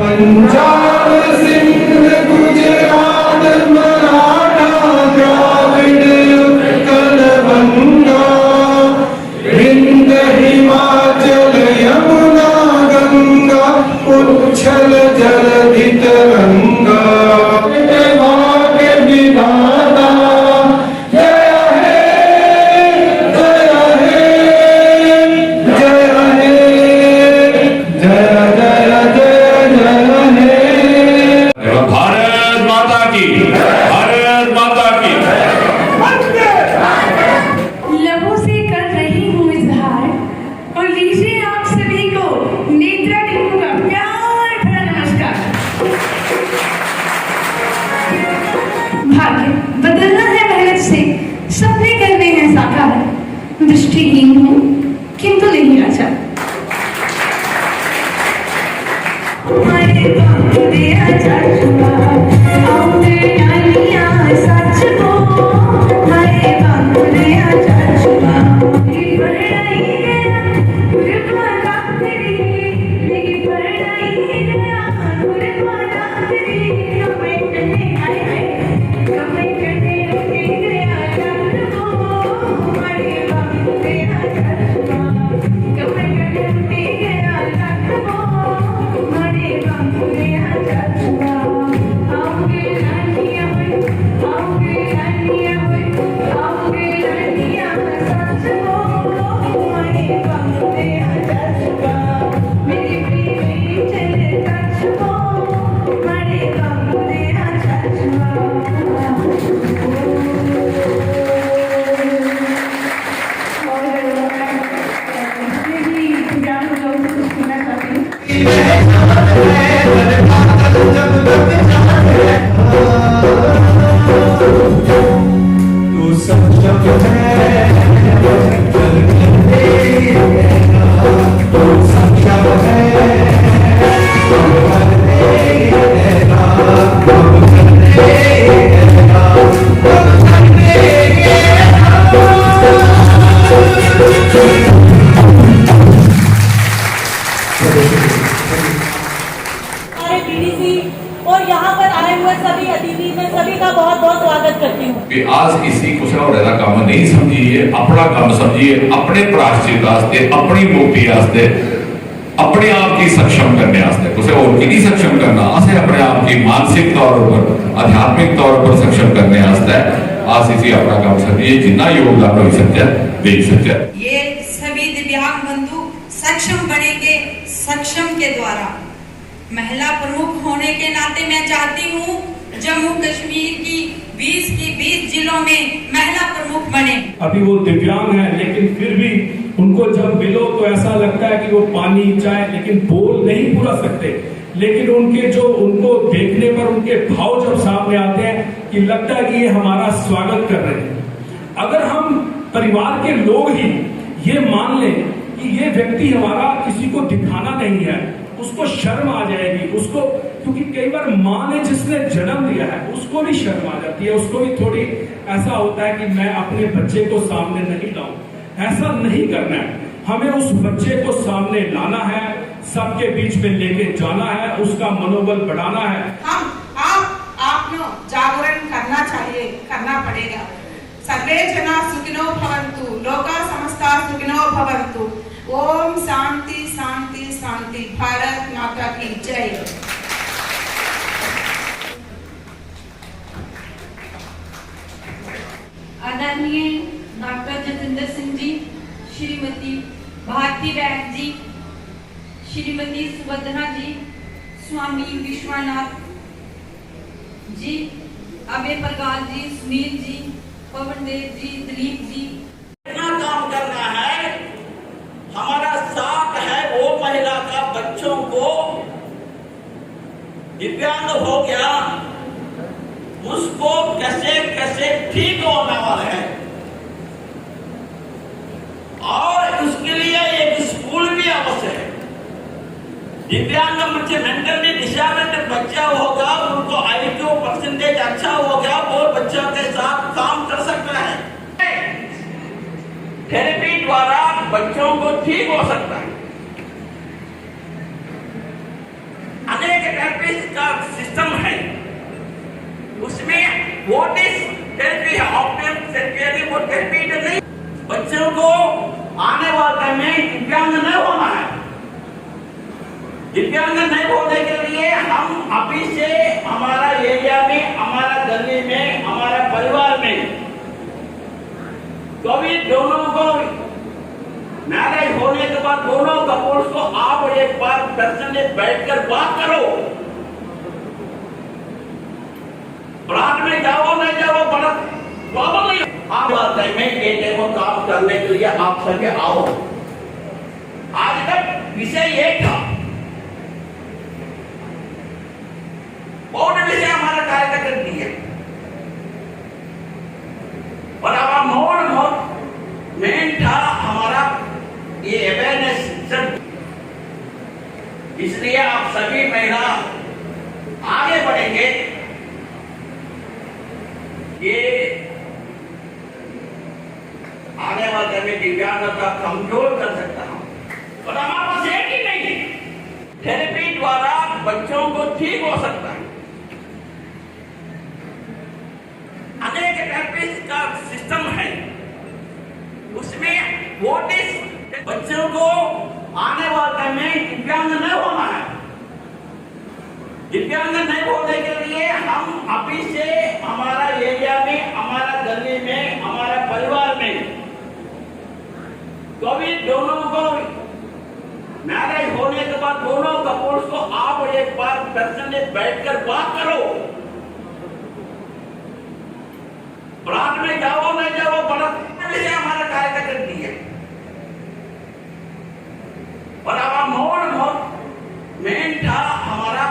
पंजाब सिंध गुजरात मराठा द्राविड़ उत्कल बंगा विंध्य हिमाचल यमुना गंगा उच्छल जलधि तरंगा भाग्य विधाता जय हे जय हे जय हे जय जय जय जय हे। भारत माता की, भारत माता की। लबों से कर रही हूँ इजहार और लीजिए आप सभी को नेत्रा टीम का प्यार भरा नमस्कार। भाग्य बदलना है मेहनत से, सपने करने हैं साकार। दृष्टिहीन हूँ किंतु नहीं लाचार। हमारे बांधे आचार छुपा, आओगे नानिया सच को। हमारे बांधे आचार छुपा, ये पढ़ाई गया गुरुद्वारा तेरी, ये पढ़ाई गया गुरुद्वारा तेरी। कमें करने आए हैं, कमें करने लगे गया चांद को। हमारे बांधे आचार छुपा, कमें करने लगे गया चांद को। हमारे बांधे आचार छुपा, आओगे नानिया होए, आओगे नानिया होए, आओगे नानिया सच को। हमारे बांधे आचार छुपा, मेरी प्रिय चले सच को। हमारे बांधे आचार छुपा। और मेरी ज्ञान लोगों को सुनना चाहती हूँ। तू सक्षम है तू सक्षम है हमारे डीडीसी और यहाँ पर आए हुए सभी अतिथि, मैं सभी का बहुत बहुत स्वागत करती हूँ। कि आज किसी कुसरा होने काम नहीं समझिए, अपना काम समझिए, अपने प्रायश्चित वास्ते, अपनी मुक्ति वास्ते, अपने आप की सक्षम करने वास्ते। उसे और की नहीं सक्षम करना, असे अपने आप की मानसिक तौर पर, आध्यात्मिक तौर पर सक्षम करने वास्ते आज इसी अपना काम समझिए, जितना योगदान हो सकता है दे सकते हैं। ये सभी दिव्यांग बंधु सक्षम बनेंगे सक्षम के द्वारा। महिला प्रमुख होने के नाते मैं चाहती हूँ जम्मू कश्मीर की 20 जिलों में महिला प्रमुख बने। अभी वो दिव्यांग है लेकिन फिर भी उनको जब मिलो तो ऐसा लगता है कि वो पानी चाहे लेकिन बोल नहीं पूरा सकते, लेकिन उनके जो उनको देखने पर उनके भाव जब सामने आते हैं कि लगता है कि ये हमारा स्वागत कर रहे हैं। अगर हम परिवार के लोग ही ये मान लें कि ये व्यक्ति हमारा किसी को दिखाना नहीं है, उसको शर्म आ जाएगी, उसको, क्योंकि कई बार माँ ने जिसने जन्म दिया है उसको भी शर्म आ जाती है, उसको भी थोड़ी ऐसा होता है कि मैं अपने बच्चे को सामने नहीं लाऊं। ऐसा नहीं करना है, हमें उस बच्चे को सामने लाना है, सबके बीच में लेके जाना है, उसका मनोबल बढ़ाना है। हम आप लोग जागरण करना चाहिए, करना पड़ेगा। सर्वे जना सुखिनो भवन्तु, लोका समस्ता सुखिनो भवन्तु। ओम शांति शांति शांति। भारत माता की जय। आदरणीय डॉक्टर जतिंदर सिंह जी, श्रीमती भारती वैद जी, श्रीमती सुभद्रा जी, स्वामी विश्वनाथ जी, अभय प्रकाश जी, सुनील जी, पवन देव जी, दिलीप जी। इतना काम करना है, हमारा साथ है वो महिला का बच्चों को दिव्यांग हो गया, उसको कैसे कैसे ठीक होना वाला है। और उसके लिए एक स्कूल भी आवश्यक है। दिव्यांग बच्चे मेंटली डिसेबल्ड बच्चा होगा, उनको IQ परसेंटेज अच्छा हो गया, वो बच्चों के साथ काम कर सकता है। थेरेपी द्वारा बच्चों को ठीक हो सकता है। अनेक थेरेपी का सिस्टम है, उसमें व्हाट इज थेरेपी है, ऑप्टिमम थेरेपी वो थेरेपी नहीं। बच्चों को आने वाले में दिव्यांग नहीं होना है। दिव्यांग नहीं होने के लिए हम अभी से हमारा एरिया में, हमारा गली में, हमारा परिवार में कभी दोनों को मैरिज होने के बाद दोनों कपल्स को आप एक बार पर्सनली बैठकर बात करो। प्लाट में जाओ नहीं जाओ बड़ा प्रॉब्लम नहीं। आप बात में एक को काम करने के लिए आप सभी आओ। आज तक विषय एक था, बहुत विषय हमारा कार्यक्रम दिया, और अब मोड़ मेन था हमारा ये अवेयरनेस। इसलिए आप सभी महिला आगे बढ़ेंगे। ये आने वाले में दिव्यांगता कमजोर कर सकता हूं, और हमारे पास एक ही नहीं, थेरेपी द्वारा बच्चों को ठीक हो सकता है। अनेक थेरेपी का सिस्टम है, उसमें व्हाट इज बच्चों को आने वाले में दिव्यांग नहीं होना है। दिव्यांग नहीं होने के लिए हम अभी से हमारा एरिया में, हमारा गली में, हमारा परिवार में कभी दोनों को मैरिज होने के बाद दोनों कपल्स को आप एक बार पर्सनली बैठकर बात करो। प्लाट में जाओ नहीं जाओ बड़ा विषय हमारा कार्यक्रम दिया, और अब मोड़ मेन था हमारा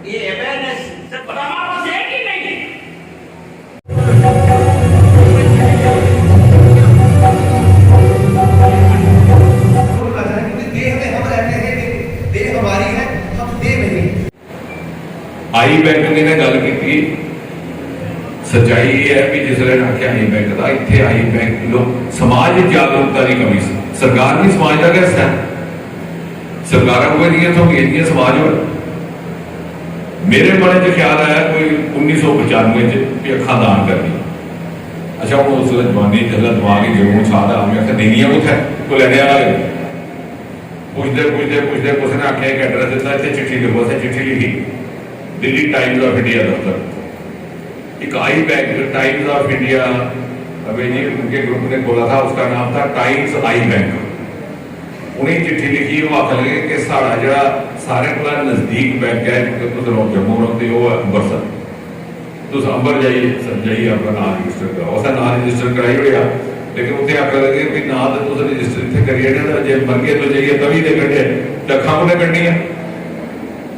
ये अवेयरनेस। पर हमारे पास एक ही नहीं, देह में हम रहते हैं, देह हमारी है, हम देह में नहीं। आई बैंक ने गल की, सच्चाई ये है कि जिसने आख्या आई बैंक का, इतने आई बैंक लोग समाज जागरूकता की कमी सी। सरकार भी समाज का हिस्सा है, सरकार को समाज हो। मेरे मन च ख्याल आया कोई 1995 अखा दान करनी। अच्छा हम उस जवानी जल्द दिमाग ही जो साथ आगे आखिर देनिया कुछ को लेने वाला पुछते पुछते पुछते कुछ ने आख्या एक एड्रेस दिता, इतने चिट्ठी लिखो। से चिट्ठी लिखी दिल्ली टाइम्स ऑफ इंडिया दफ्तर, एक आई बैंक टाइम्स ऑफ इंडिया अभी जी उनके ग्रुप ने खोला था, उसका नाम था टाइम्स आई बैंक। उन्हें चिट्ठी लिखी, वो आख लगे कि साड़ा जरा सारे को नजदीक बैंक है, जम्मू रखते हो अंबरसर, तुम अंबर जाइए जाइए अपना नाम रजिस्टर कराओ। असा नाम रजिस्टर कराई होया, लेकिन उत्थे आख लगे भी ना तो तुम रजिस्टर इतने करिए ना, जे मर गए तो जाइए तभी दे कटे लखा को कटनी है।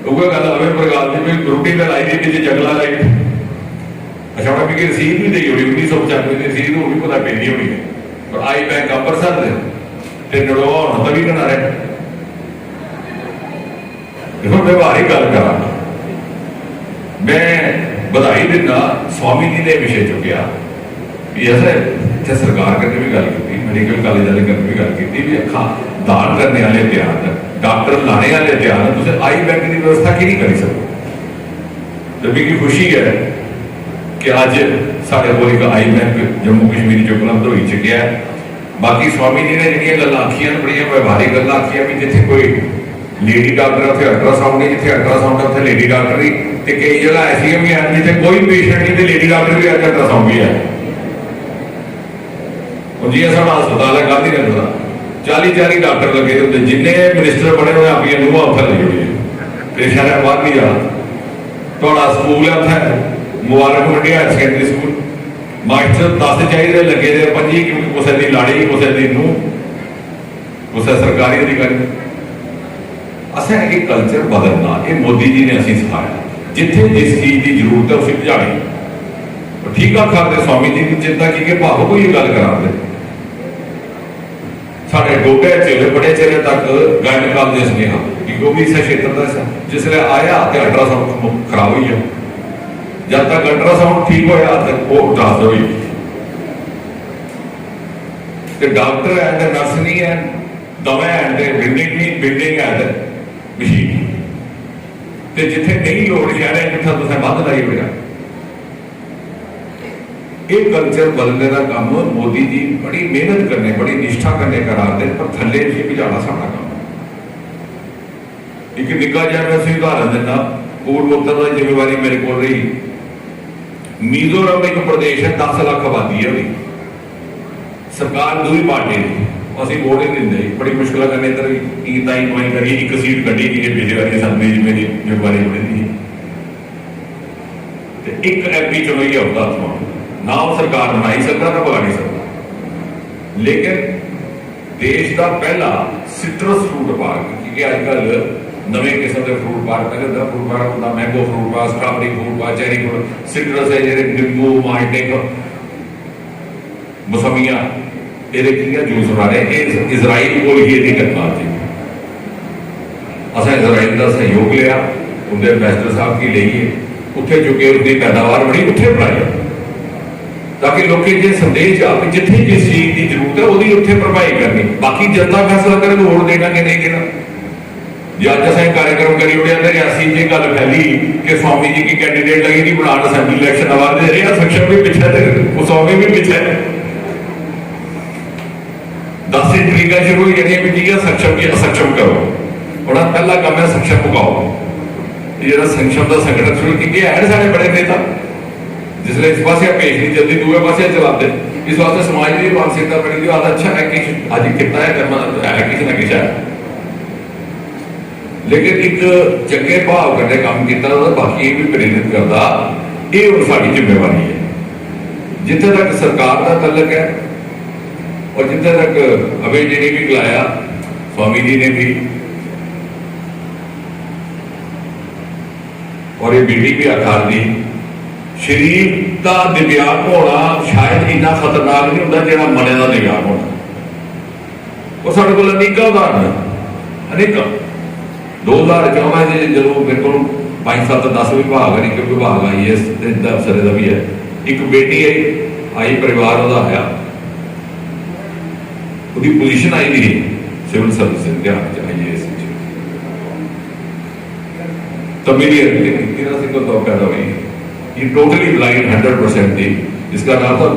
वो गल हमें प्रगाल की रोटी तो लाई दी कि जंगला लाई। अच्छा उन्हें भी रसीद भी दी होनी 1995 की रसीद, वो भी पता पेंदी होनी है, पर आई बैंक अंबरसर दे नड़ोआ होना तभी करना रहे। देखो व्यवहारिक गल करा, मैं बधाई दिना स्वामी जी ने विषय चुकया ऐसे सरकार करने भी गल की, मेडिकल कॉलेज वाले करने भी गल की भी अखा दान करने वाले तैयार हैं, डॉक्टर लाने वाले तैयार हैं, तुम आई बैंक की व्यवस्था की नहीं कर सको। तो मेरी खुशी है कि अज साढ़े को एक आई बैंक जम्मू कश्मीर च उपलब्ध हो चुकिया है। बाकी स्वामी जी ने जिहड़ियां गल्लां आखियां बड़ियां व्यवहारिक गल्लां आखियां भी जिथे कोई लेडी डॉक्टर उत्थे अल्ट्रासाउंड नहीं, जिथे अल्ट्रासाउंड उत्थे लेडी डॉक्टर नहीं, तो कई जगह ऐसियां भी हैं जिथे कोई पेशेंट नहीं तो लेडी डॉक्टर भी अज अल्ट्रासाउंड भी है। जी साढ़ा हस्पताल है गांधीनगर का, 40-40 डॉक्टर लगे होते, जिन्हें मिनिस्टर बने हुए अपनी नूह अफसर नहीं जुड़े, तो शहर बाहर नहीं जाना। थोड़ा स्कूल है उत्थे Mubarak Mandi higher secondary school, master 10 चाहिए लगे थे 25, क्योंकि किसी की लाड़ी किसी की नूह किसी सरकारी अधिकारी। असा है कि कल्चर बदलना, ये मोदी जी ने असी सिखाया, जिथे जिस चीज की जरूरत है उसे बुझानी। ठीक आखते स्वामी जी की चिंता की भाव को ये गल करा साढ़े डोडे च बड़े चेर तक गायनकाल दे स्नेहा कि वो भी इस क्षेत्र का जिसले आया तो अल्ट्रासाउंड खराब हुई है, जब तक अल्ट्रासाउंड ठीक होया तक वो ट्रांसफर हुई। तो डॉक्टर है तो नर्स नहीं है, दवा है तो बिल्डिंग नहीं, बिल्डिंग है तो मशीन। ਤੇ ਜਿੱਥੇ ਨਹੀਂ ਲੋੜ ਸ਼ਹਿਰਾਂ ਜਿੱਥੇ ਤੁਸੀਂ ਵੱਧ ਲਾਈ ਹੋਇਆ। ये कल्चर बदलने का काम मोदी जी बड़ी मेहनत करने बड़ी निष्ठा करने कराते पर थले भी भिजाना साडा काम। एक निक्का जिहा मैं उदाहरण देना, पूर्वोत्तर की जिम्मेवारी मेरे को रही। मिजोरम एक प्रदेश है, 10 लाख आबादी है, सरकार दूरी पार्टी की, असं वोट ही नहीं देंगे, बड़ी मुश्किल करने इधर ताई कमाई करिए, एक सीट कढ़ी गई पिछले वाली असम्बली जी मेरी जिम्मेवारी बनी थी, एक MP चुनो ही होता था ना, वो सरकार बना ही सकता ना बगा नहीं सकता। लेकिन देश का पहला सिट्रस फ्रूट पार्क, क्योंकि अजकल नवे किस्म के फ्रूट पार्क, पहले दा फ्रूट पार्क होता mango fruit park, strawberry fruit park, cherry fruit, citrus है जेरे नींबू माल्टे मौसमियां ये जूस बना रहे। इजराइल को ही घटना थी, असा इजराइल का सहयोग लिया, उनके एम्बेसडर साहब की लिए उत्थे चुके, उसकी पैदावार बड़ी उत्थे बढ़ाई ताकि लोग जो संदेश आ जिथे जिस चीज की जरूरत है वो उत्थे भरपाई करनी, बाकी जनता फैसला करे वोट देना कि नहीं देना। जो अज अस कार्यक्रम करी उड़े तो रियासी ये गल फैली कि स्वामी जी की कैंडीडेट लगी नहीं बना असैम्बली इलैक्शन आवाज दे रहे, सक्षम भी पीछे तो स्वामी भी पीछे 10 तरीका शुरू हो जाए भी ठीक है, सक्षम की असक्षम करो। और पहला काम है सक्षम मुकाओ, ये सक्षम का संगठन शुरू किया है सारे बड़े नेता, जिसने इस पास पेश नहीं चलती दूसरे पास चलाते, इस वास्ते समाज की मानसिकता बनी जो आता अच्छा है कि अज किता है किसी ना किसी है, लेकिन एक चंगे भाव करने काम किया बाकी भी प्रेरित करता, ये हम साड़ी जिम्मेवारी है। जिथे तक सरकार का तलक है और जिथे तक अभय जी ने भी बुलाया, स्वामी जी ने भी, और ये बेटी भी आकार दी, शरीर का दिव्यांग होना शायद इन्ना खतरनाक नहीं होता जो मने का दिव्यांग होना। और साढ़े को अनेका उदाहरण अनेक 2014 जो मेरे को 5, 7, 10 विभाग है, क्योंकि विभाग IAS अफसर का भी है, एक बेटी आई परिवार वह आया, उसकी पोजीशन आई थी सिविल सर्विस ध्यान IAS तमिलियन सिंह तो पैदा हुई, ये टोटली ब्लाइंड 100% थी, इसका नाम था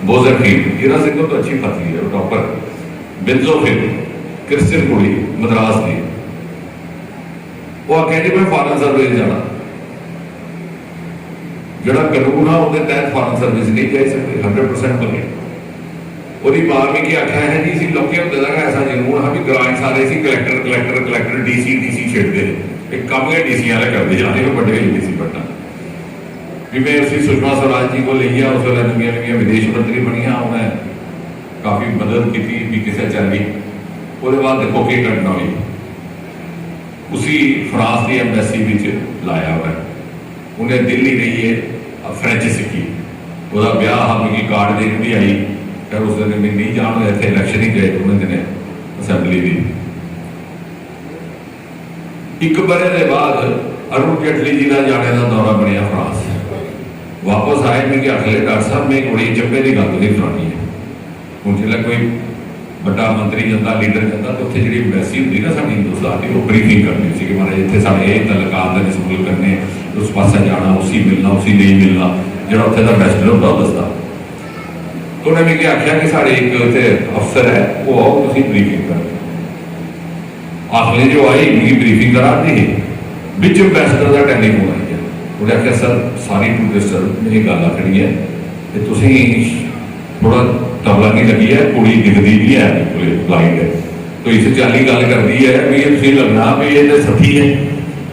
बोजरफील्ड। हीरा सिंह तो अच्छी खाती है, डॉक्टर बिंजोफिल क्रिश्चियन कुड़ी मद्रास की, वो आखे जी मैं फॉरन सर्विस जाना, जो कानून है उसके तहत फॉरन सर्विस नहीं जा सकते, 100% बने। और मां भी क्या आख्या है जी लोग होंगे ऐसा जनून है भी ग्रां सारे कलैक्टर कलैक्टर कलैक्टर DC छेड़ते एक काम है DC वाले करते जाने को बड़े DC बनना भी। मैं उसी सुषमा स्वराज जी को ले गया, उस वेले नविया नविया विदेश मंत्री बनिया, उन्हें काफ़ी मदद की थी भी किसी चली। उसके बाद देखो कि घटना हुई, उसी फ्रांस की एम्बेसी में लाया हुआ है, उन्हें दिल्ली रही है फ्रेंच सीखी, वह ब्याह हम कार्ड देने भी आई, फिर उस दिन नहीं जान इतने इलैक्शन ही गए, उन्हें दिन असैम्बली भी। एक बरे के बाद अरुण जेटली जी का जाने का दौरा बनया फ्रांस, वापस आए मैं आखिर डॉक्टर साहब मैं बड़ी चंबे की गल नहीं सुनानी है। हूँ जो कोई बड़ा मंत्री जाता लीडर जाता तो उत्थे जी एम्बैसी होंगी ना साड़ी हिंदुस्तान की, वो ब्रीफिंग करनी सी कि महाराज इतने साढ़े ये तलकात ने स्कूल करने, उस पास जाना, उसी मिलना उसी नहीं मिलना, जो उत्थे का एम्बैसडर होता दसता। तो उन्हें मिगी आख्या कि साढ़े एक उत्थे अफसर है वो आओ तुम ब्रीफिंग कर। आखिर जो आई मिगी ब्रीफिंग करा दी बिच एम्बैसडर का टेलीफोन आई है, उन्हें आख्या सर सारी टूरिस्ट सर मेरी गल आखनी है कि तुम थोड़ा तबला नहीं लगी है, कुड़ी दिखती भी है बिल्कुल ब्लाइंड है, तो इस चाली गल करती है भी ये तुम लगना भी ये सथी है,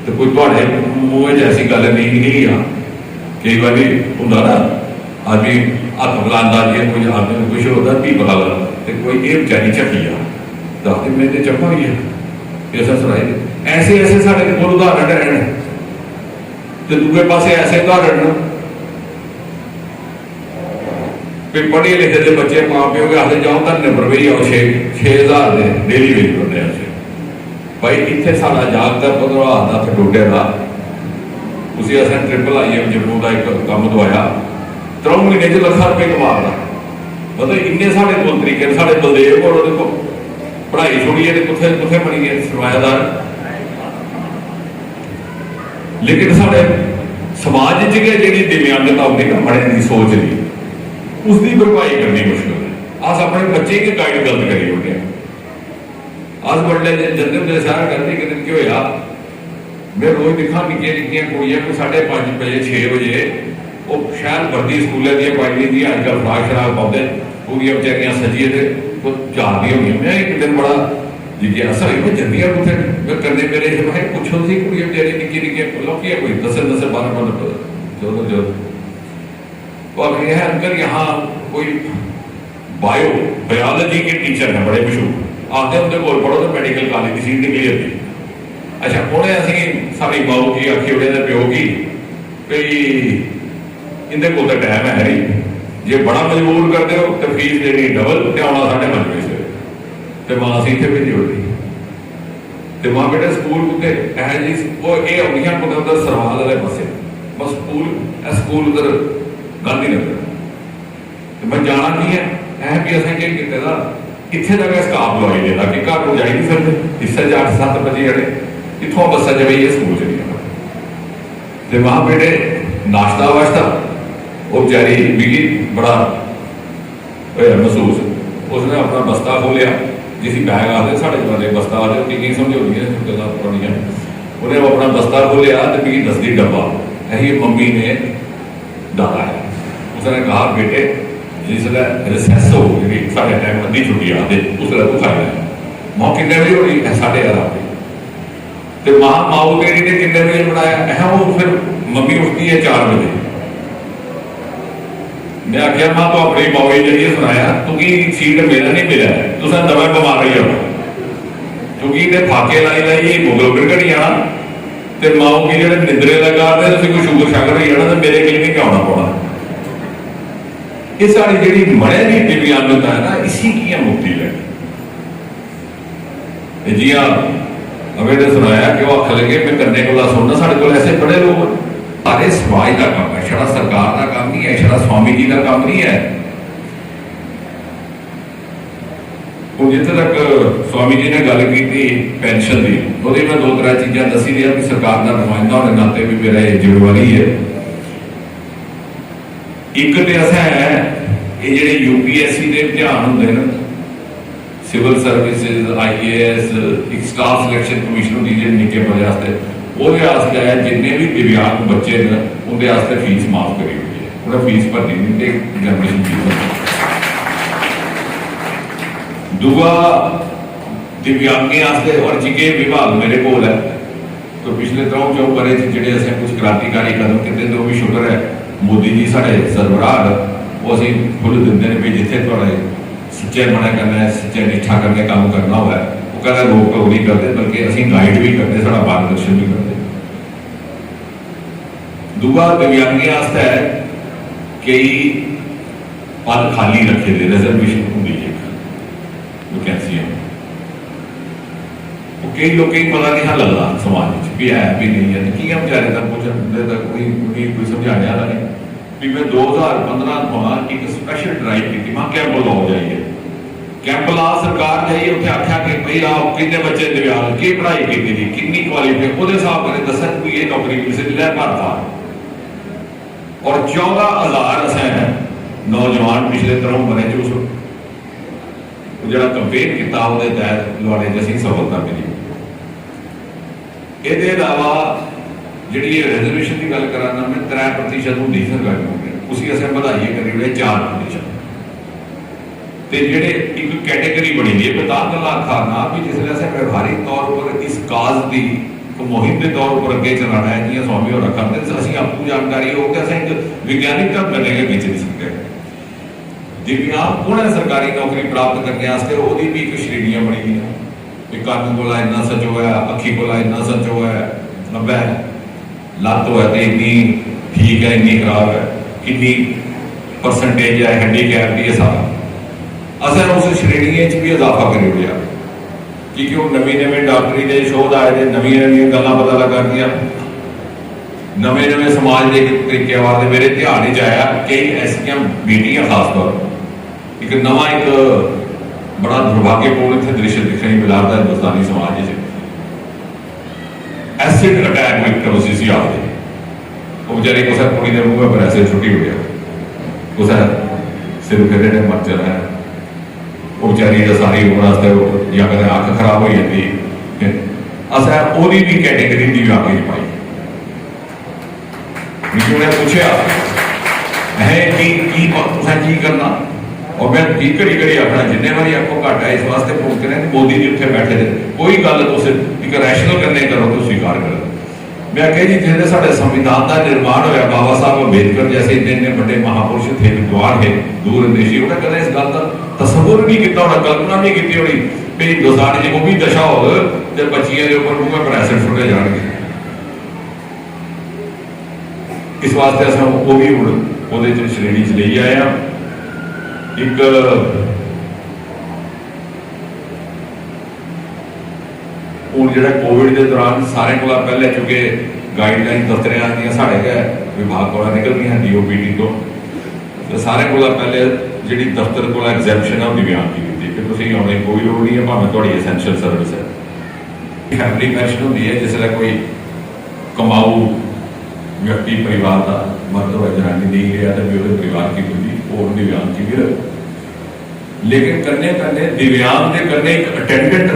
तो कोई थोड़े मूँह ऐसी गल नहीं निकली। हाँ कई बार होंगे ना आदमी हथ बुलाता जी, कोई आदमी कुछ होता भी पता लगा तो कोई ये बेचारी झकी आ दस दिन में चपा हुई है, ऐसा सुनाई। ऐसे ऐसे साढ़े को उदाहरण हैं, तो दूसरे पास ऐसे उदाहरण पढ़े लिखे के बच्चे माँ प्यो के आते जाओ धरने पर भी आओ 6,000 डेली वेज बंदे भाई इतने साढ़ा जागता 15,000 का डोडे का, उसी असें IIM जम्मू का एक काम दवाया 3 महीने च लाख रुपये कमाता। मतलब इन्ने साढ़े को तरीके साढ़े बलदेव और देखो पढ़ाई छोड़िए तो कुत्थे कुत्थे बनी गए सरमायादार। लेकिन साढ़े समाज च गै जिहड़ी दिव्यांगता होंदी ना बड़े की सोच दी उसकी भरपाई करनी मुश्किल है। अस अपने बच्चे की गाइड गलत करी ओड़े अस बड़े जंदे होंदे सैर करते कि दिन केह् होया मैं रोज दिखा निक्कियां निक्कियां कुड़ियां कोई 5:30 बजे 6 बजे वो शहर वर्दी स्कूलों दी पाई दी अजकल फ्राक शराक पाते पूरियां बेचारियां सजिए तो जाती होंगी। मैं एक दिन बड़ा जिज्ञासा हुई मैं जंदियां कुत्थे करने मेरे मैं पुछो सी कुड़ियां बेचारी निक्की निक्की लौकी कोई 10 12 जो जो वो आखिर है अंकल यहाँ कोई बायोलॉजी के टीचर हैं बड़े मशहूर आते उनके कोल पढ़ो तो मेडिकल कॉलेज की सीट निकली होती। अच्छा उन्हें असी सारी माऊ की आखी उड़े प्यो की भाई इनके कोल तो टाइम है नहीं जे बड़ा मजबूर करते हो तो फीस देनी डबल तो आना 5:30 से तो मां असी इतने भेजी होती तो मां बेटा स्कूल कुत्ते ऐ जी वो ये आउंदियां कुत्ते उधर सरवाल वाले पासे बस स्कूल उधर गांधीनगर तो मैं जाना नहीं है ऐ भी असें क्या कीता इत्थे तक स्टाफ लवाई देता कि घर को जाई नहीं सकते इससे 8-7 बजे जड़े इतों बसा च बइए स्कूल चली तो वहां बेटे नाश्ता वाश्ता वो बेचारी मिगी बड़ा महसूस उसने अपना बस्ता खोलिया जिसी बैग आते साढ़े जमाने बस्ता आते की समझौती गल्लां पुरानियां उन्हें अपना बस्ता खोलिया तो मिगी दसदी डब्बा यही मम्मी ने डाला है। उसने कहा बेटे जिसलै रिसैस हो जी साढ़े टाइम अद्धी छुट्टी आते उसलै तू खाई लै मां किन्ने बजे होनी 11:30 तो मां माऊ तेरी ने किन्ने बजे बनाया है वो फिर मम्मी उठती है 4 बजे। मैं आख्या मां तो अपनी माऊ जरिए सुनाया तुकी सीट मेरा नहीं मिला तुस दवा बमार रही हो क्योंकि इन्हें फाके लाई लाई मोगलोबिन घटी जाना तो माऊ की जो निंदरे लगा कोई शुगर शागर हो जाना तो मेरे क्लिनिक आना पौना। ये सारी जी मड़े की दिव्यांगता है ना इसी की मुक्ति लगी जी हाँ अभी ने सुनाया कि वो आख लगे मैं करने को सुनना साढ़े को ऐसे बड़े लोग सारे समाज का काम है छड़ा सरकार का काम नहीं है छड़ा स्वामी जी का काम नहीं है। जिथे तक स्वामी जी ने गल की पेंशन की वो मैं 2-3 चीज़ा दसी दिया कि सरकार का नुमाइंदा होने नाते भी मेरा ये जिम्मेवारी है। एक तो ऐसा है ये जो UPSC के इम्तिहान होंगे ना सिविल सर्विसेज IAS एक स्टाफ सिलेक्शन कमीशन होती है निक्के पदे वास्ते वो जिन्हें भी दिव्यांग बच्चे ने उनके फीस माफ करी हुई है उन्हें फीस भरनी नहीं एग्जामिनेशन फीस। दूआ दिव्यांगें और जिके विभाग मेरे को है तो पिछले 3-4 बरे जो असें कुछ क्रांतिकारी कदम किए तो भी शुक्र है मोदी जी साढ़े सरबराह वो असीं खुल देंगे ने भी जिथे थोड़ा सच्चे मना करना है सच्चे निष्ठा करके काम करना हुआ है वो कहना रोक टोक नहीं करते बल्कि असीं गाइड भी करते साढ़ा मार्गदर्शन भी करते। दूआ दिव्यांगें आस्ते कई पद खाली रखे दे रिजर्वेशन होंगी है वैकेंसियां कई लोग पता नहीं हाँ लगता समाज भी है भी नहीं है कि बेचारे तक तक कोई समझाने वाला नहीं भी मैं 2015 एक स्पैशल ड्राइव की मां कैंप लाओ जाइए कैंप ला सरकार जाइए उत्थे आख्या कि भाई आओ कितने बच्चे दिव्यांग की पढ़ाई की थी कितनी क्वालिफिकेशन वो हिसाब करें दसा कोई ये नौकरी मिल सकती है भारत और 14,000 असें नौजवान पिछले 3 बरे जो कंपेन किया वो तहत लवाने असीं सफलता मिली। ये अलावा जी रिजर्वेशन की गल करा मैं 3% होंगी सरकारी नौकरी उसी असें बढ़ाइए करी हुए 4% तो जेडे एक कैटेगरी बनी हुई है मैं गल्लां आखाना भी जिसले असें व्यवहारिक तौर पर इस काज की मुहिम के तौर पर अगे चलाना है जियां स्वामी होर करते असीं आपको जानकारी हो कि असें एक विज्ञानिक ढंग में लेके बेच नहीं सकते। दिव्यांग कौन है सरकारी नौकरी प्राप्त करने वास्ते भी एक श्रेणियां बनी हुई हैं कन्न कोला इन्ना सच होया अखी कोला इन्ना सच होया 90 लत्त होया तो इन्नी ठीक है इन्नी खराब है कितनी परसेंटेज है हैंडीकैप की है सारा असें उस श्रेणी भी इजाफा करी हुआ क्योंकि वो नवी डॉक्टरी के शोध आए थे नवी गल्लां पता लगा दियां नवे समाज के तरीके वाले मेरे ध्यान आया कई ऐसिया बेटियां खासतौर एक नवा एक बड़ा दुर्भाग्यपूर्ण इतने दृश्य दिखने मिला था हिंदुस्तानी समाज एसिड अटैक में करो सी आपके वो बेचारी कुछ कुड़ी के मूँह पर एसिड छुट्टी हो गया कुछ सिर फिर ने मर जाना है वो बेचारी सारी उम्र या कद अख खराब हो जाती असा वो भी कैटेगरी दिव्यांग पाई मिगी उन्हें पूछा है की करना और मैं की घड़ी घड़ी आखना जिन्ने बारी आपको घट है इस वास्ते फोन करें मोदी जी उत्थे बैठे थे कोई गल तुम एक रैशनल करने करो तो स्वीकार करो मैं कह जी जिन्हें साढ़े संविधान का निर्माण होया बाबा साहब अंबेडकर जैसे इतने बड़े महापुरुष थे विद्वान है दूरंदेशी उन्हें कदे इस गल का तस्वुर नहीं किया होना कल्पना नहीं की होनी भी हिंदुस्तान की वो भी दशा हो तो बच्चियों के ऊपर मूँह पर एसिड सुटे जाएंगे इस वास्ते अस वो भी हूँ वो श्रेणी च ले आए हैं एक हूँ जो कोविड के दौरान सारे को पहले चूंकि गाइडलाइन दफ्तर साढ़े विभाग को निकल गई DOPT तो सारे को पहले जी दफ्तर को एग्जैम्पशन है वो दिव्यांग की थी कि तुम आने कोई लोड़ नहीं है भावें थोड़ी एसेंशियल सर्विस है फैमिली पेंशन होती है जिसले कोई कमाऊ व्यक्ति परिवार का मर्द हो जनानी नहीं रहा तो भी परिवार की कोई और दिव्यांग की भी रहे लेकिन कन्ने कन्ने दिव्यांग के कन्ने एक अटेंडेंट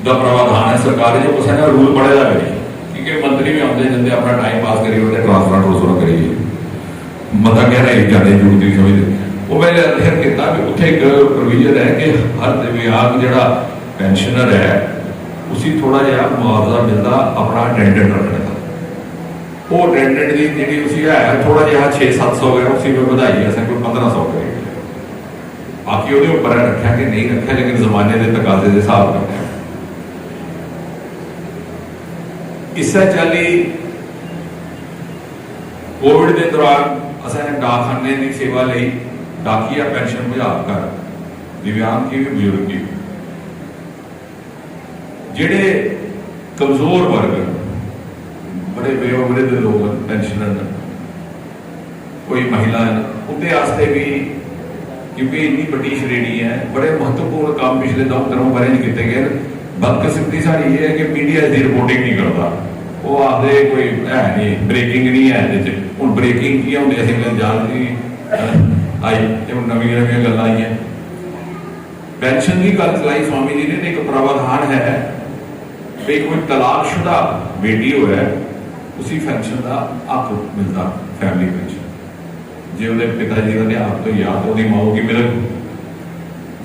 का प्रावधान है सरकार जो कुछ है रूल पढ़े जाए क्योंकि मंत्री भी आते जाते अपना टाइम पास करिए ट्रांसफर ट्रांसफर करिए मता कहना एक जाने जरूरत नहीं समझते वो मैंने अध्ययन किया भी उत्थे एक प्रोविजन है कि हर दिव्यांग जो पेंशनर है उसी थोड़ा जहा मुआवजा मिलता अपना अटेंडेंट रखने का वो अटेंडेंट की जी उसी है थोड़ा जहा 600-700 है उसी में बधाई असें कोई 1500 करेंगे बाकी वो उपर रखा कि नहीं रखा लेकिन जमाने के तकाजे के हिसाब रखा इस चाली कोविड के दौरान असें डाकखाने की सेवा ली डाकिया पेंशन बुझाव कर दिव्यांग की भी बुजुर्ग की जेडे कमजोर वर्ग बड़े बेवृद्ध लोग पेंशनर कोई महिला उनके भी क्योंकि इन्नी बड़ी श्रेणी है बड़े महत्वपूर्ण काम पिछले 2-3 बारे किए गए बदकिस्मती साड़ी ये है कि मीडिया इसकी रिपोर्टिंग नहीं करता वो आखते कोई है नहीं ब्रेकिंग नहीं है हूँ ब्रेकिंग की होंगे असं जानती आई नवी नवी गल आई है पेंशन की गल चलाई स्वामी जी ने एक प्रावधान है भी कोई तलाकशुदा बेटी हो है उसी पेंशन का हक मिलता फैमिली पेंशन जे वो पिता जी का देहांत तो या तो माऊ की मिले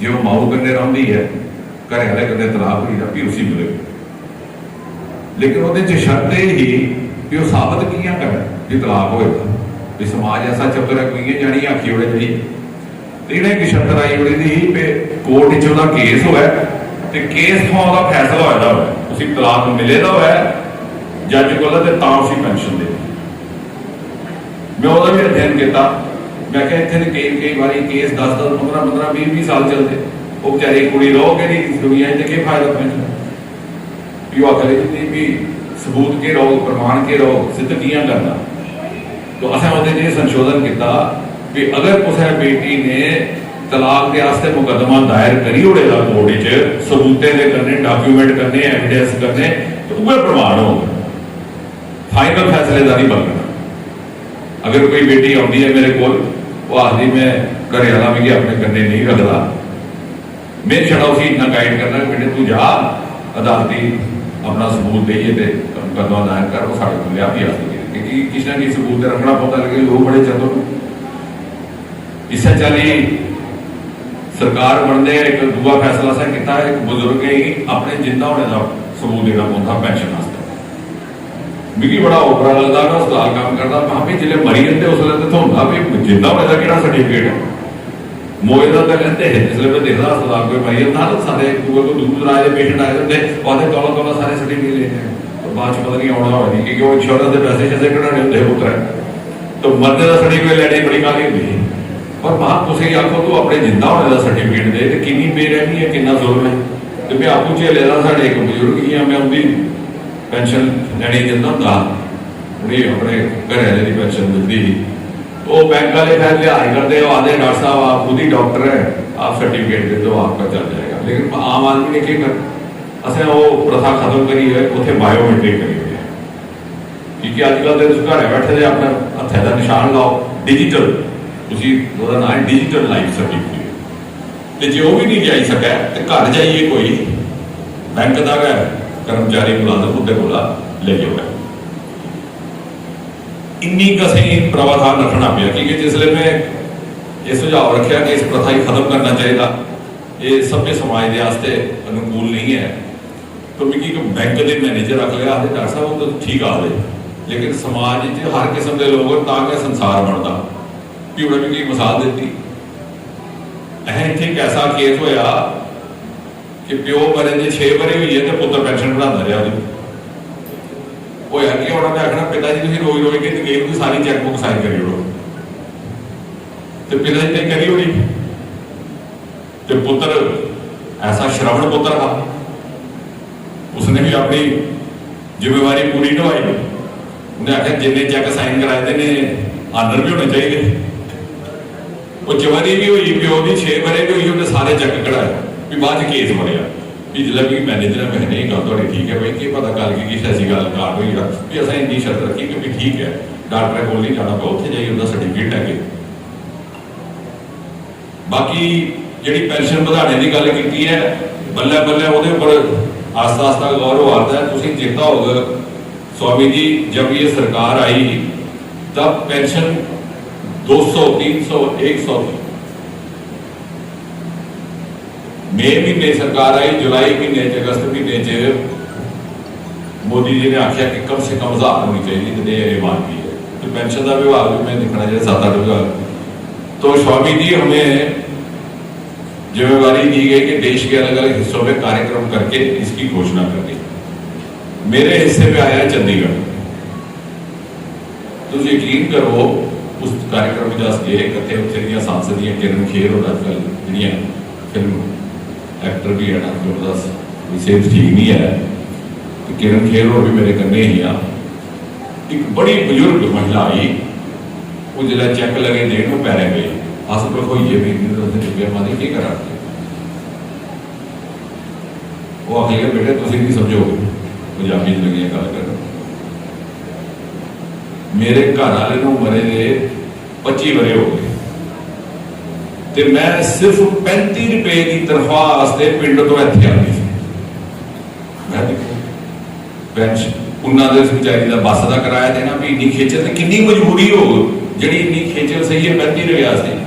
जे वो माऊ कन्ने रही है घर वाले कदे तलाक हुई भी उसी मिले लेकिन वो शर्त ही कि वो साबित किया कर भी तलाक होएगा भी समाज ऐसा चक्कर है कोई जानी आखी उड़े जी तो एक शर्त आई उड़ी थी भी कोर्ट च केस होया तो केस तो फैसला होया उसी तलाक मिले का होया जज को उसी पेंशन दे मैं वह भी अध्ययन किया मैं क्या इतने कई बार केस 10-10, 15-15, 20-20 साल चलते वो बेचारी कुड़ी रहो कि नहीं दुनिया के फायदा पेंशन भी आखिर भी सबूत के रहो प्रमाण के रहो सिद्ध किया करना तो असें वो संशोधन किया भी अगर कुछ बेटी ने तलाक के वास्ते मुकदमा दायर करी उड़ेगा कोर्ट च सबूतें दे करने डॉक्यूमेंट करने एविडेंस करने तो वह प्रमाण होगा फाइनल फैसले का नहीं बनना अगर कोई बेटी आती है मेरे को वो आखिरी मैं घर वाला भी अपने कन्ने नहीं रखता मैं छड़ा उसी इतना गाइड करना बेटे तू जा अदालती अपना सबूत देइए तो मुकदमा दायर कर वो साढ़े को लिया भी आ सके क्योंकि किसी ना किसी सबूत रखना पता लगे लोग बड़े चतुर इस चाली सरकार बनने एक दूसरा फैसला सा किया एक बुजुर्ग ही अपने जिंदा होने का सबूत देना पौधा पेंशन वास्ते मिगी बड़ा ओपरा लगता मैं अस्पताल काम करता मैं भी जिले मरी जंदे उसले तो होंगे भी जिंदा होने का कि सर्टिफिकेट है मोए का तो लेंदे जिसले मैं देखता अस्पताल कोई मरी जाता ना सारे दूर को दूर दराज के पेशेंट आए होंगे आते तौला तौला सारे सर्टिफिकेट लेने तो बाद पता नहीं आना हो नहीं क्योंकि वो इंश्योरेंस के पैसे जैसे कढ़ाने होंगे पुत्र तो मरने का सर्टिफिकेट लेने बड़ी काली होती है और वहां तुम आखो तो अपने जिंदा होने का सर्टिफिकेट दे कि बेरहमी है कि जुल्म है तो मैं आपू झेले का साढ़े एक बजुर्ग ही मैं उनकी पेंशन लैनी जंदा होंदा उन्हें अपने घर वाले की पेंशन मिलती ही वो बैंक वाले फिर लिहाज करते आते डॉक्टर साहब आप खुद ही डॉक्टर है आप सर्टिफिकेट दे दो आपका चल जाएगा लेकिन आम आदमी ने क्या कर असें वो प्रथा खत्म करी है, उत्थे बायोमैट्रिक करी हुई है, क्योंकि अजकल तो तुम घर बैठे दे अपने हत्थे का निशान लाओ डिजिटल, उसका नाम है डिजिटल लाइफ सर्टिफिकेट। तो जो भी नहीं जाई सकै तो घर जाइए कोई बैंक का कर्मचारी मुलाजम उहदे कोला ले जाओ। इन्नी कसें प्रावधान रखना पिया, क्योंकि जिसले मैं ये सुझाव रखा कि इस प्रथा ही खत्म करना चाहिए, ये सभ्य समाज के वास्ते अनुकूल नहीं है, तो मिगी बैंक के मैनेजर रख लिया, आखिर डॉक्टर साहब तो ठीक आखते, लेकिन समाज हर किस्म के लोग ताकि संसार बनता। भी उन्हें मिगी मिसाल दी, इतने एक ऐसा केस होया कि प्यो मरे जे 6 बरे हुई है तो पुत्र पेंशन बढ़ाता रहा, होया कि उन्होंने आखना पिता जी तुम रोई रोई के गेम की सारी चैकबुक साइन करी ओड़ो, तो पिता जी ने करी होनी, तो पुत्र ऐसा श्रवण पुत्र था, उसने भी अपनी जिम्मेवारी पूरी निभाई। उन्हें आखिर जिन्हें चैक साइन कराए थे आनर भी होने चाहिए, वो चवरी भी हुई, प्यो की 6 बरे भी हुई, उन्हें सारे चैक कढ़ाए, भी बाद केस बनया भी जिला भी मैनेजर मैं नहीं गल थोड़ी ठीक है भाई, कि पता कल की ऐसी गल कार्ड हुई भी असें इन्नी शर्त रखी कि भी ठीक है डॉक्टर को नहीं जाना, उत्थे जाइए उसका सर्टिफिकेट है। बाकी जी पेंशन बढ़ाने की गल की है, बल्ले बल्ले वो उपर आस्ता आस्ता गौर हो आता है। तुम चेता होगा स्वामी जी जब ये सरकार आई तब पेंशन 200, 300, 100 थी। मई महीने सरकार आई, जुलाई महीने अगस्त महीने मोदी जी ने आख्या कि कम से कम 1000 होनी चाहिए, जितने ये मांग की है। तो पेंशन का विभाग भी मैं देखना चाहिए 7-8 विभाग। तो स्वामी जी हमें जिम्मेवारी दी गई कि देश के अलग अलग हिस्सों में कार्यक्रम करके इसकी घोषणा करनी। मेरे हिस्से में आया चंडीगढ़, तो यकीन करो उस कार्यक्रम में दस गए कथे उत्थे सांसदियां किरण खेर और अजकल जी फिल्म एक्टर भी है ना, जो सेहत ठीक नहीं है, तो किरण खेर और भी मेरे कन्ने ही आ। एक बड़ी बुजुर्ग महिला आई, वो जिला चेक लगे देन वो पैरे गई, अस होइए भी मानी की करा, वो आखिर बेटे तुम नहीं समझोगे, पंजाबी लगी गल कर। मेरे घर वाले मरे दे 25 बरे हो गए, तो मैं सिर्फ 35 रुपए की तनख्वाह वास्ते पिंड तो इत्थे आती थी। मैं देखो पेंशन उन्होंने बेचारी का बस का किराया देना भी इन्नी खेचल, कितनी मजबूरी हो जी इन्नी खेचल सही है 35 रुपया से।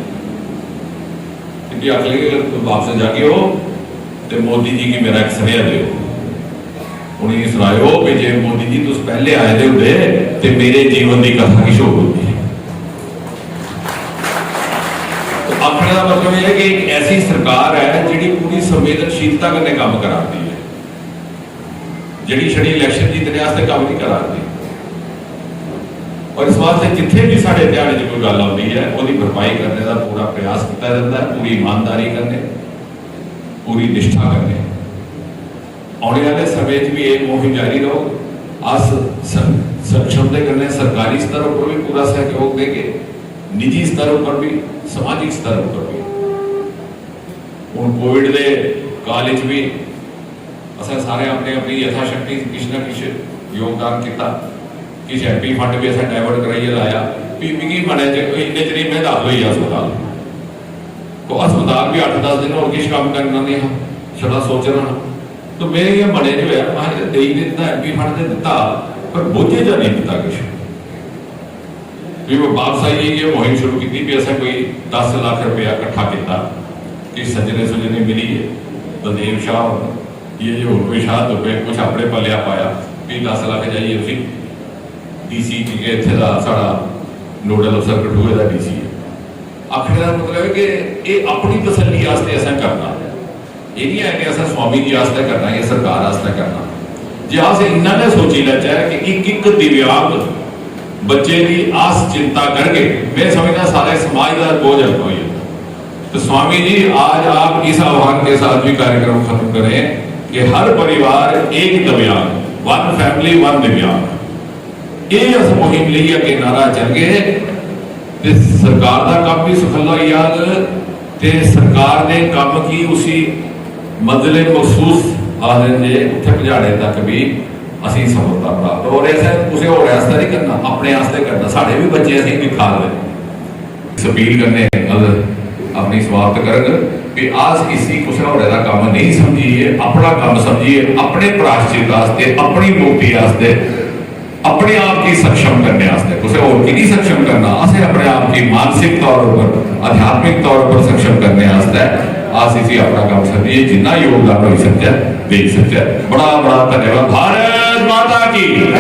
आख ले वापस जाके हो तो मोदी जी की मेरा एक सुनिया दो, उन्हें सुनाओ भी जे मोदी जी तुम पहले आए दे होंगे तो मेरे जीवन की कथा किश होती। तो आखने का मतलब यह है कि एक ऐसी सरकार है जी पूरी संवेदनशीलता कन्नै काम कराती है, जी छड़ी इलैक्शन जीतने वास्ते काम नहीं कराती। और इस वास्ते जिथे भी साढ़े ध्यान च कोई गल आती है वो भरपाई करने का पूरा प्रयास किया जाता है, पूरी ईमानदारी करने, पूरी निष्ठा करने। आने वाले समय भी ये मुहिम जारी रहो। अस सक्षम के कन्नै सरकारी स्तर पर भी पूरा सहयोग देंगे, निजी स्तर पर भी, समाजिक स्तर पर भी। हुण कोविड के काल भी असें सारे अपने अपनी यथाशक्ति किसी न किसी योगदान किया। किसी एमपी फंड भी असें डाइवर्ट कराइए लाया भी मिगी बने इन्ने चरी में दाखिल हुई अस्पताल, तो अस्पताल भी 8-10 दिन और किस काम करना नहीं हाँ छड़ा सोच रहा। तो मेरे ये बने जो है मैं दे दिता एमपी फंड ने दिता पर बोझे जा नहीं दिता कुछ भी। वो वापस आई ये मुहिम शुरू की भी असें कोई 10 लाख रुपया इकट्ठा किया कि सज्जने सुजने मिली है बलदेव शाह ये जो कोई शाह दुबे कुछ अपने पलिया पाया भी 10 लाख जाइए उसी डीसी इत्थे दा साडा नोडल अफसर कठुए का डीसी है। आखिर का मतलब है कि ये अपनी तसल्ली वास्ते असें करना, ये नहीं है कि असें स्वामी जी वास्ते करना या सरकार वास्ते करना। जे अस इन्ना ने सोची लैचा है कि एक दिव्यांग बच्चे की आस चिंता करके मैं समझना सारे समाज का बोझ हल्का हो जाता। तो स्वामी जी आज आप इस आह्वान के साथ भी कार्यक्रम खत्म करें कि हर परिवार एक दिव्यांग, 1 फैमिली 1 दिव्यांग, ये अस मुहिम ली अगे नारा चल गए। ते सरकार का काम भी सुखला याद ते सरकार ने काम की उसी मंजिले मखसूस आखिर जे उत्थे पजाने तक भी असीं सफलता प्राप्त हो रहा है। कुछ होर आस्ते नहीं करना, अपने आस्ते करना। साढ़े भी बच्चे असीं दिखा दे अपील करने अपनी समाप्त कर कि आज किसी कुछ होरे का काम नहीं समझिए, अपना काम समझिए, अपने प्रायश्चित वास्ते, अपनी मुक्ति वास्ते, अपने आप की सक्षम करने वास्ते। कुछ और की नहीं सक्षम करना, असें अपने आप की मानसिक तौर पर, आध्यात्मिक तौर पर सक्षम करने वास्ते आज इसी अपना काम समझिए, जितना योगदान हो सकता है दे सकता है। बड़ा बड़ा धन्यवाद। भारत माता की।